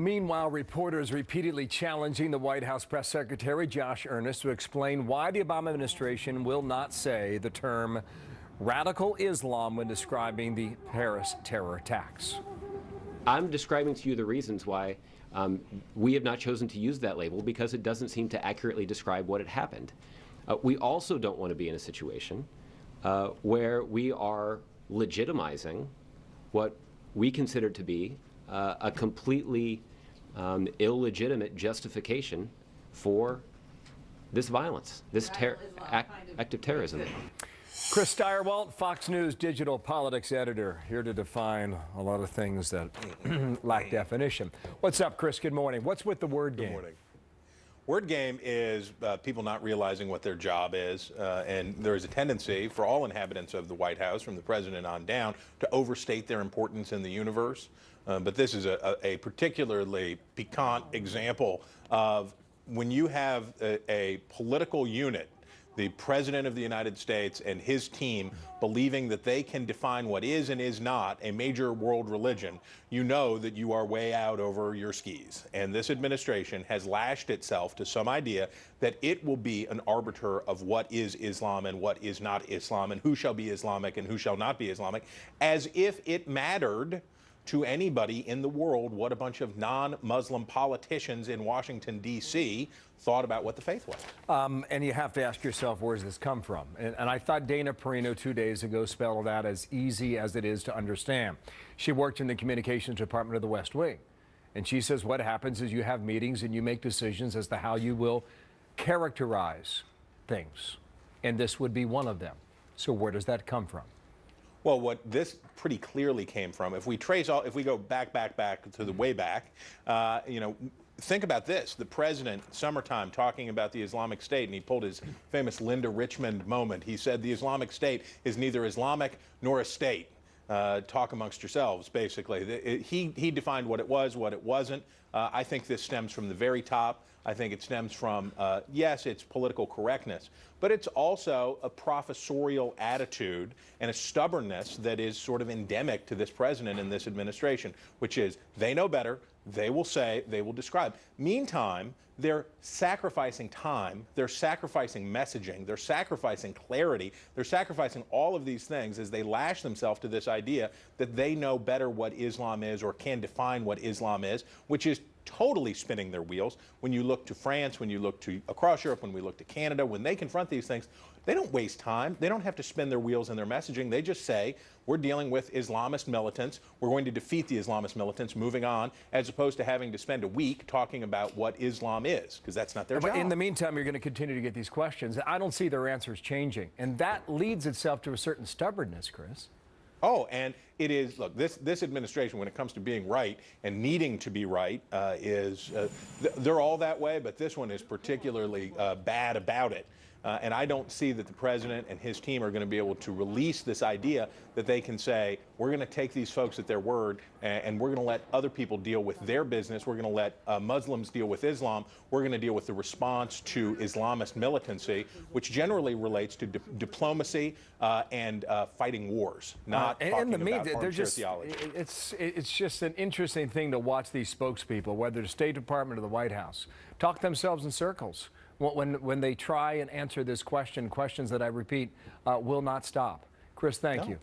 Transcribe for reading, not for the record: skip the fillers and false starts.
Meanwhile, reporters repeatedly challenging the White House press secretary, Josh Earnest, to explain why the Obama administration will not say the term radical Islam when describing the Paris terror attacks. I'm describing to you the reasons why we have not chosen to use that label, because it doesn't seem to accurately describe what had happened. We also don't want to be in a situation where we are legitimizing what we consider to be a completely illegitimate justification for this violence, this act of terrorism. Chris Stirewalt, Fox News digital politics editor, here to define a lot of things that lack definition. What's up, Chris? Good morning. What's with the word game? Good morning. Word game is people not realizing what their job is, and there is a tendency for all inhabitants of the White House, from the president on down, to overstate their importance in the universe. But this is a particularly piquant example of when you have a political unit, the President of the United States and his team, believing that they can define what is and is not a major world religion, you know that you are way out over your skis. And this administration has lashed itself to some idea that it will be an arbiter of what is Islam and what is not Islam, and who shall be Islamic and who shall not be Islamic, as if it mattered to anybody in the world what a bunch of non-Muslim politicians in Washington, D.C. thought about what the faith was. And you have to ask yourself, where does this come from? And I thought Dana Perino 2 days ago spelled it out as easy as it is to understand. She worked in the communications department of the West Wing. And she says what happens is you have meetings and you make decisions as to how you will characterize things. And this would be one of them. So where does that come from? Well, what this pretty clearly came from, if we go back to the way back, think about this. The president, summertime, talking about the Islamic State, and he pulled his famous Linda Richmond moment. He said the Islamic State is neither Islamic nor a state. Talk amongst yourselves, basically. He defined what it was, what it wasn't. I think this stems from the very top. I think it stems from, yes, it's political correctness, but it's also a professorial attitude and a stubbornness that is sort of endemic to this president and this administration, which is they know better, they will say, they will describe. Meantime, they're sacrificing time, they're sacrificing messaging, they're sacrificing clarity, they're sacrificing all of these things as they lash themselves to this idea that they know better what Islam is or can define what Islam is, which is totally spinning their wheels. When you look to France, when you look to across Europe, when we look to Canada, when they confront these things, they don't waste time. They don't have to spin their wheels in their messaging. They just say, we're dealing with Islamist militants. We're going to defeat the Islamist militants, moving on, as opposed to having to spend a week talking about what Islam is, because that's not their job. In the meantime, you're going to continue to get these questions. I don't see their answers changing. And that leads itself to a certain stubbornness, Chris. Oh, and it is, look, this administration, when it comes to being right and needing to be right, they're all that way, but this one is particularly bad about it. And I don't see that the president and his team are going to be able to release this idea that they can say, we're going to take these folks at their word and we're going to let other people deal with their business. We're going to let Muslims deal with Islam. We're going to deal with the response to Islamist militancy, which generally relates to diplomacy and fighting wars, not talking about armchair theology. It's just an interesting thing to watch these spokespeople, whether the State Department or the White House, talk themselves in circles. When they try and answer this question, questions that I repeat will not stop. Chris, thank you.